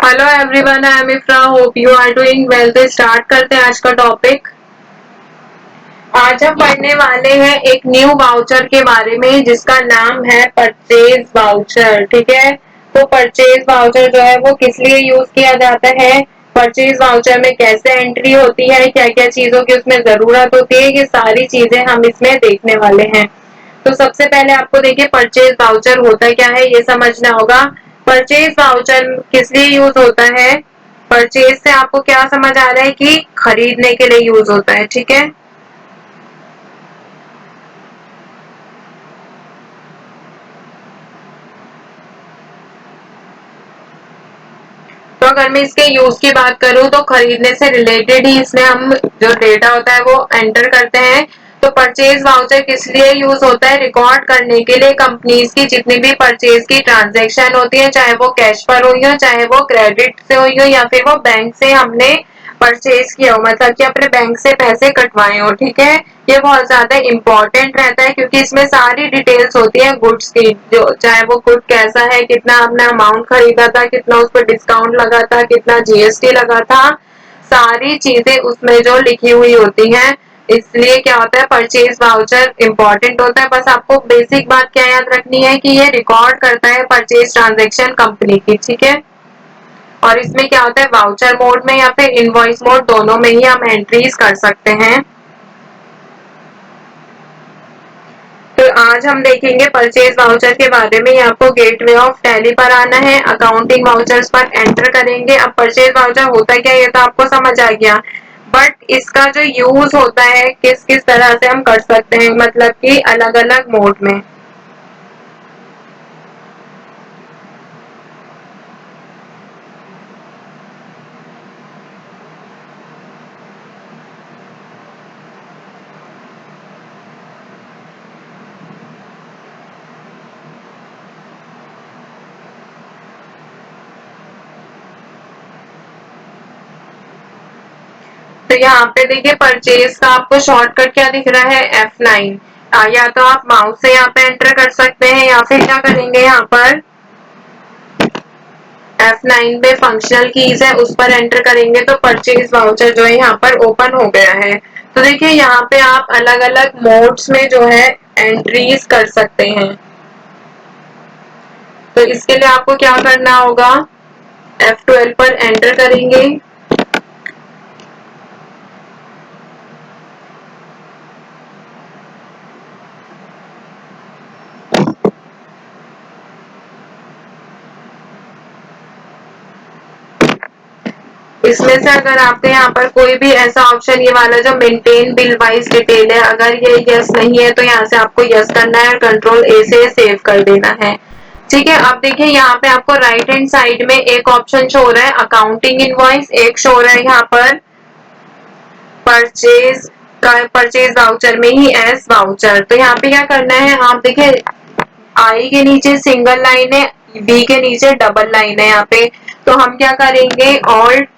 Hello everyone, I am Ifra. Hope you are doing well. तो start करते हैं आज का टॉपिक। आज हम पढ़ने वाले हैं एक न्यू वाउचर के बारे में जिसका नाम है परचेज वाउचर। ठीक है, तो परचेज वाउचर जो है वो किस लिए यूज किया जाता है, परचेज वाउचर में कैसे एंट्री होती है, क्या क्या चीजों की उसमें जरूरत होती है, ये सारी चीजें हम इसमें देखने वाले हैं। तो सबसे पहले आपको देखिए परचेज वाउचर होता क्या है ये समझना होगा। परचेज वाउचर किस लिए यूज होता है, परचेज से आपको क्या समझ आ रहा है कि खरीदने के लिए यूज होता है। ठीक है, तो अगर मैं इसके यूज की बात करूं तो खरीदने से रिलेटेड ही इसमें हम जो डेटा होता है वो एंटर करते हैं। तो परचेज वाउचर किस लिए यूज होता है, रिकॉर्ड करने के लिए कंपनीज की जितनी भी परचेज की ट्रांजैक्शन होती है, चाहे वो कैश पर हुई हो, चाहे वो क्रेडिट से हुई हो, या फिर वो बैंक से हमने परचेज किया हो, मतलब कि अपने बैंक से पैसे कटवाए हो। ठीक है, ये बहुत ज्यादा इम्पोर्टेंट रहता है क्योंकि इसमें सारी डिटेल्स होती है गुड्स की, जो चाहे वो गुड कैसा है, कितना हमने अमाउंट खरीदा था, कितना उस पर डिस्काउंट लगा था, कितना जीएसटी लगा था, सारी चीजें उसमें जो लिखी हुई होती हैं। इसलिए क्या होता है, परचेज वाउचर इंपॉर्टेंट होता है। बस आपको बेसिक बात क्या याद रखनी है कि ये रिकॉर्ड करता है परचेज ट्रांजेक्शन कंपनी की। ठीक है, और इसमें क्या होता है, वाउचर मोड में या फिर इनवॉइस मोड दोनों में ही हम एंट्रीज कर सकते हैं। तो आज हम देखेंगे परचेज वाउचर के बारे में। आपको गेटवे ऑफ टैली पर आना है, अकाउंटिंग वाउचर्स पर एंटर करेंगे। अब परचेज वाउचर होता क्या है ये तो आपको समझ आ गया, बट इसका जो यूज होता है किस किस तरह से हम कर सकते हैं, मतलब कि अलग अलग मोड में। तो यहाँ पे देखिए परचेज का आपको शॉर्टकट क्या दिख रहा है, F9। या तो आप माउस से यहाँ पे एंटर कर सकते हैं या फिर क्या करेंगे, यहाँ पर F9 पे फंक्शनल कीज है उस पर एंटर करेंगे तो परचेज वाउचर जो है यहाँ पर ओपन हो गया है। तो देखिए यहाँ पे आप अलग अलग मोड्स में जो है एंट्रीज कर सकते हैं। तो इसके लिए आपको क्या करना होगा, F12 पर एंटर करेंगे। इसमें से अगर आपके यहाँ पर कोई भी ऐसा ऑप्शन, ये वाला जो मेंटेन बिल वाइज डिटेल है, अगर ये यस नहीं है तो यहाँ से आपको यस करना है और कंट्रोल ए से सेव कर देना है। ठीक है, अब देखिए यहाँ पे आपको राइट हैंड साइड में एक ऑप्शन शो हो रहा है अकाउंटिंग इनवॉइस, एक शो हो रहा है यहाँ पर परचेज का, परचेज वाउचर में ही एस वाउचर। तो यहाँ पे क्या करना है, आप देखिए आई के नीचे सिंगल लाइन है, बी के नीचे डबल लाइन है यहाँ पे। तो हम क्या करेंगे, ऑल्ट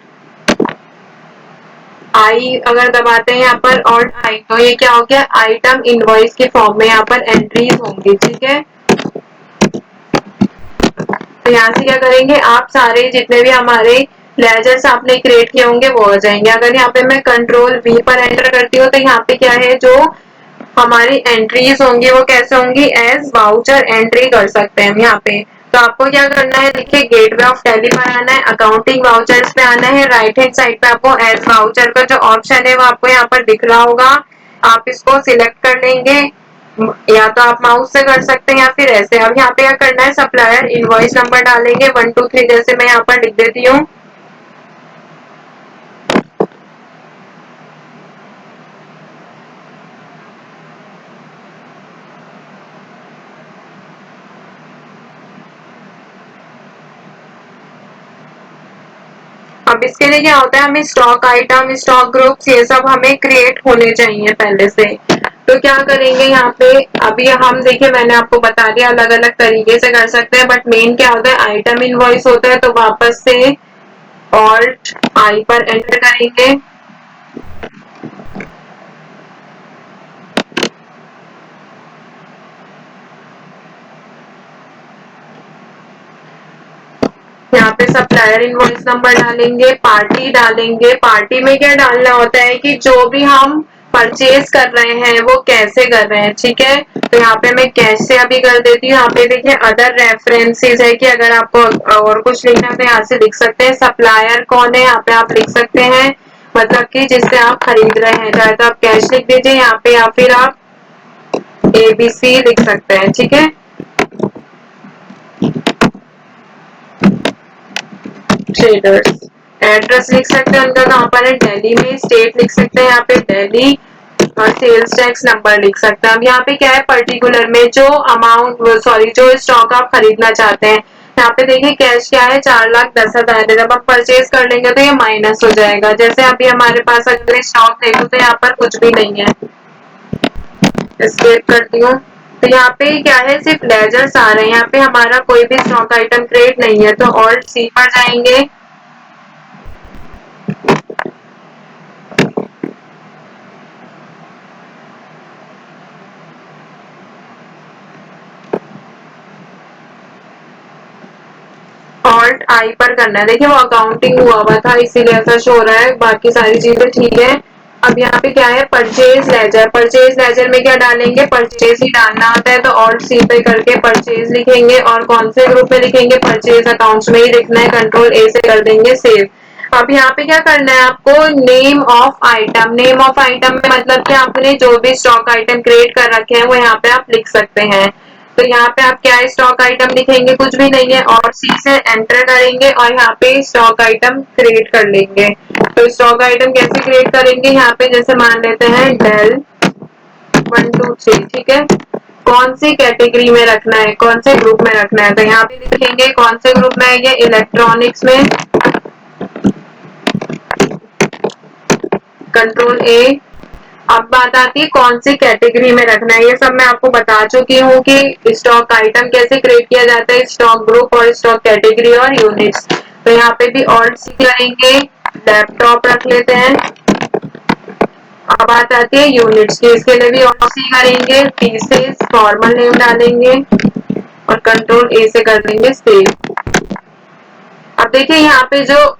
आई अगर दबाते हैं यहाँ पर ऑल्ट आई, तो ये क्या हो गया, आइटम इनवॉइस के फॉर्म में यहाँ पर एंट्रीज होंगी। ठीक है, तो यहाँ से क्या करेंगे, आप सारे जितने भी हमारे लेजर्स आपने क्रिएट किए होंगे वो हो जाएंगे। अगर यहाँ पे मैं कंट्रोल वी पर एंटर करती हूँ तो यहाँ पे क्या है, जो हमारी एंट्रीज होंगी वो कैसे होंगी, एज वाउचर एंट्री कर सकते हैं हम यहाँ पे। तो आपको क्या करना है, देखिए गेटवे ऑफ टैली पर आना है, अकाउंटिंग वाउचर्स पे आना है, राइट हैंड साइड पे आपको एज वाउचर का जो ऑप्शन है वो आपको यहाँ पर दिख रहा होगा, आप इसको सिलेक्ट कर लेंगे। या तो आप माउस से कर सकते हैं या फिर ऐसे। अब यहाँ पे क्या करना है, सप्लायर इनवॉइस नंबर डालेंगे 123, जैसे मैं यहाँ पर लिख देती हूँ। अब इसके लिए क्या होता है, हमें स्टॉक आइटम, स्टॉक ग्रुप्स, ये सब हमें क्रिएट होने चाहिए पहले से। तो क्या करेंगे यहाँ पे, अभी हम देखिए मैंने आपको बता दिया अलग अलग तरीके से कर सकते हैं, बट मेन क्या होता है, आइटम इनवॉइस होता है। तो वापस से ऑल्ट आई पर एंटर करेंगे। यहाँ पे सप्लायर इनवॉइस नंबर डालेंगे, पार्टी डालेंगे। पार्टी में क्या डालना होता है कि जो भी हम परचेज कर रहे हैं वो कैसे कर रहे हैं, ठीक है। तो यहाँ पे मैं कैश से अभी कर देती हूँ। यहाँ पे देखिए अदर रेफरेंसेस है कि अगर आपको और कुछ लिखना है तो यहाँ से लिख सकते हैं। सप्लायर कौन है यहाँ पे आप लिख सकते हैं, मतलब कि जिससे आप खरीद रहे हैं, चाहे तो आप कैश लिख दीजिए यहाँ पे या फिर आप ABC लिख सकते हैं, ठीक है। ट्रेडर्स एड्रेस लिख सकते हैं उनका कहाँ पर है, दिल्ली में। स्टेट लिख सकते हैं यहाँ पे दिल्ली, और सेल्स टैक्स नंबर लिख सकते हैं। अब यहाँ पे क्या है, पर्टिकुलर में जो अमाउंट सॉरी जो स्टॉक आप खरीदना चाहते हैं, यहाँ पे देखिए कैश क्या है 4,10,000 है। जब आप परचेज कर लेंगे तो ये माइनस हो जाएगा। जैसे अभी हमारे पास अगर स्टॉक देखो तो यहाँ पर कुछ भी नहीं है, एस्केप करती हूँ। तो यहाँ पे क्या है, सिर्फ लेजर्स आ रहे हैं, यहाँ पे हमारा कोई भी स्टॉक आइटम क्रिएट नहीं है। तो ऑल्ट सी पर जाएंगे, ऑल्ट आई पर करना है। देखिए वो अकाउंटिंग हुआ था इसीलिए ऐसा शो हो रहा है, बाकी सारी चीजें ठीक है। अब यहाँ पे क्या है, परचेज लेजर। परचेज लेजर में क्या डालेंगे, परचेज ही डालना आता है। तो ऑल्ट सी पे करके परचेज लिखेंगे, और कौन से ग्रुप में लिखेंगे, परचेज अकाउंट्स में ही लिखना है। कंट्रोल A से कर देंगे सेव। अब यहाँ पे क्या करना है आपको, name of item. Name of item में मतलब कि आपने जो भी स्टॉक आइटम क्रिएट कर रखे हैं वो यहाँ पे आप लिख सकते हैं। तो यहाँ पे आप क्या स्टॉक आइटम लिखेंगे, कुछ भी नहीं है, और सी से एंटर करेंगे और यहाँ पे स्टॉक आइटम क्रिएट कर लेंगे। तो स्टॉक आइटम कैसे क्रिएट करेंगे, यहाँ पे जैसे मान लेते हैं डेल 1 2 3, ठीक है। कौन सी कैटेगरी में रखना है, कौन से ग्रुप में रखना है, तो यहाँ पे लिखेंगे कौन से ग्रुप में है ये, इलेक्ट्रॉनिक्स में। Control A। अब बात आती है कौन सी कैटेगरी में रखना है, ये सब मैं आपको बता चुकी हूँ कि स्टॉक आइटम कैसे क्रिएट किया जाता है, स्टॉक ग्रुप और स्टॉक कैटेगरी और यूनिट्स। तो यहाँ पे भी ऑल्ट सी करेंगे, लैपटॉप रख लेते हैं। अब बात आती है यूनिट्स की, इसके लिए भी ऑल्ट सी करेंगे, पीसेस फॉर्मल नेम डालेंगे और कंट्रोल A से कर देंगे सेव। अब देखिए यहाँ पे जो,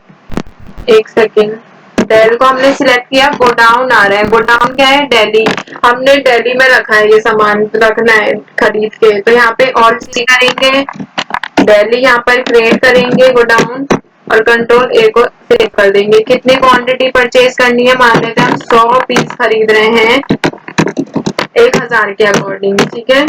एक सेकेंड, डेल को हमने सिलेक्ट किया, गोडाउन आ रहा है। गोडाउन क्या है, दिल्ली। हमने दिल्ली में रखा है, ये सामान रखना है खरीद के। तो यहाँ पे ऑल्ट सी करेंगे, दिल्ली यहाँ पर क्रिएट करेंगे गोडाउन, और कंट्रोल A को सेव कर देंगे। कितनी क्वांटिटी परचेज करनी है, मान लेते हैं हम 100 पीस खरीद रहे हैं 1,000 के अकॉर्डिंग, ठीक है।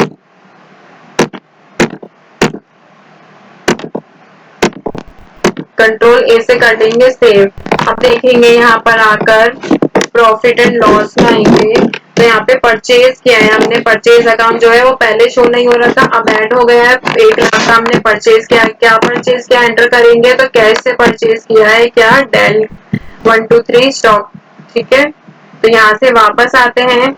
कंट्रोल A से कर देंगे सेव। अब देखेंगे यहाँ पर आकर प्रॉफिट एंड लॉस में आएंगे, तो यहाँ पे परचेज किया है हमने। परचेज अकाउंट जो है वो पहले शो नहीं हो रहा था, अब ऐड हो गया है। 1,00,000 का हमने परचेज किया। क्या परचेज किया, एंटर करेंगे। तो कैश से परचेज किया है क्या, डेल 1 2 3 स्टॉक, ठीक है। तो यहाँ से वापस आते हैं,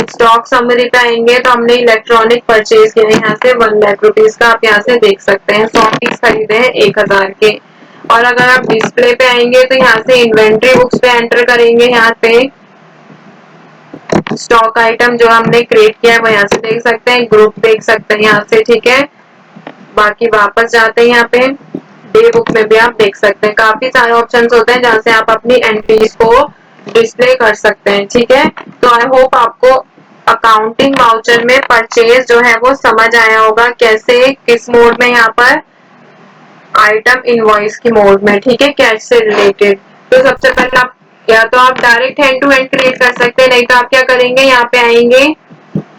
स्टॉक समरी पे आएंगे, तो हमने इलेक्ट्रॉनिक परचेज किया है यहाँ से 1 लाख रुपीज का। आप यहाँ से देख सकते हैं 100 पीस खरीदे हैं 1,000 के। और अगर आप डिस्प्ले पे आएंगे तो यहाँ से इन्वेंट्री बुक्स पे एंटर करेंगे, यहाँ पे स्टॉक आइटम जो हमने क्रिएट किया है वो यहाँ से देख सकते हैं, ग्रुप देख सकते हैं यहाँ से, ठीक है। बाकी वापस जाते हैं, यहाँ पे डे बुक में भी आप देख सकते हैं। काफी सारे ऑप्शंस होते हैं जहाँ से आप अपनी एंट्रीज को डिस्प्ले कर सकते हैं, ठीक है। तो आई होप आपको अकाउंटिंग वाउचर में परचेज जो है वो समझ आया होगा, कैसे किस मोड में, यहाँ पर आइटम इनवॉइस की मोड में, ठीक है, कैश से रिलेटेड। तो सबसे पहले आप या तो आप direct hand to hand create कर सकते हैं, नहीं तो आप क्या करेंगे, यहाँ पे आएंगे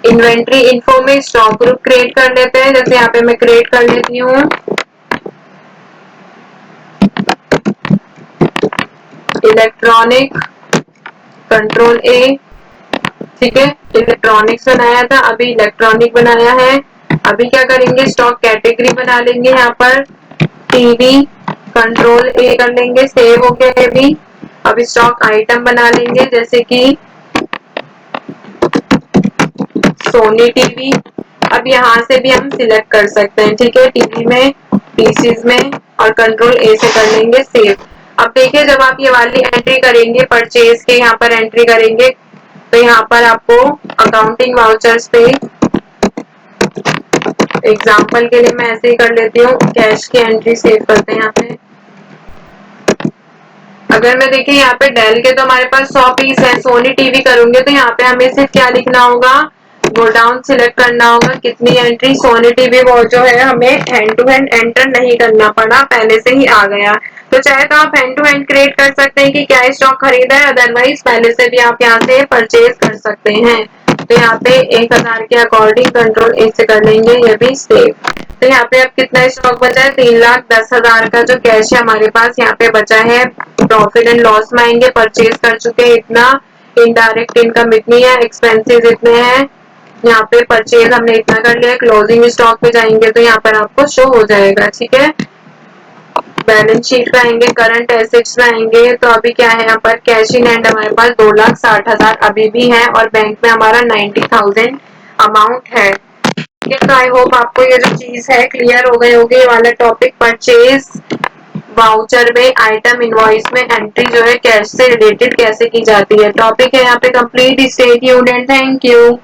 इन्वेंट्री इन्फो में स्टॉक ग्रुप क्रिएट कर लेते हैं। जैसे यहाँ पे मैं क्रिएट कर लेती हूँ इलेक्ट्रॉनिक, कंट्रोल A, ठीक है। इलेक्ट्रॉनिक्स बनाया था, अभी इलेक्ट्रॉनिक बनाया है। अभी क्या करेंगे, स्टॉक कैटेगरी बना लेंगे, यहाँ पर टीवी, कंट्रोल A कर लेंगे, सेव हो गया है भी। अब स्टॉक आइटम बना लेंगे, जैसे कि सोनी टीवी। अब यहाँ से भी हम सिलेक्ट कर सकते हैं, ठीक है, टीवी में, पीसीज में, और कंट्रोल A से कर लेंगे सेव। अब देखिए जब आप ये वाली एंट्री करेंगे, परचेज के यहाँ पर एंट्री करेंगे, तो यहाँ पर आपको अकाउंटिंग वाउचर्स पे एग्जाम्पल के लिए मैं ऐसे ही कर लेती हूँ, कैश की एंट्री सेव करते हैं यहाँ पे। अगर मैं देखिए यहाँ पे डेल के तो हमारे पास 100 पीस है, सोनी टीवी करूंगे तो यहाँ पे हमें सिर्फ क्या लिखना होगा, गो डाउन सिलेक्ट करना होगा, कितनी एंट्री। सोनी टीवी वो जो है हमें हैंड टू हैंड एंटर नहीं करना पड़ा, पहले से ही आ गया। तो चाहे तो आप हैंड टू हैंड क्रिएट कर सकते हैं कि क्या स्टॉक खरीदा है, अदरवाइज पहले से भी आप यहाँ से परचेज कर सकते हैं। तो यहाँ पे 1000 के अकॉर्डिंग कंट्रोल ए से कर लेंगे, ये भी सेव। तो यहाँ पे अब कितना स्टॉक बचा है, 3,10,000 का जो कैश है हमारे पास यहाँ पे बचा है। प्रॉफिट एंड लॉस में आएंगे, परचेज कर चुके हैं इतना, इनडायरेक्ट इनकम इतनी है, एक्सपेंसेस इतने हैं, यहाँ पे परचेज हमने इतना कर लिया। क्लोजिंग स्टॉक पे जाएंगे तो यहाँ पर आपको शो हो जाएगा, ठीक है। बैलेंस शीट पे आएंगे, करंट एसेट्स में आएंगे तो अभी क्या है यहाँ पर, कैश इन हैंड हमारे पास 2,60,000 अभी भी है और बैंक में हमारा 90,000 अमाउंट है। तो आई होप आपको ये जो चीज है क्लियर हो गई होगी, ये वाला टॉपिक। परचेज वाउचर में, आइटम इनवॉइस में एंट्री जो है कैश से रिलेटेड कैसे की जाती है, टॉपिक है यहाँ पे complete. Stay tuned and thank you.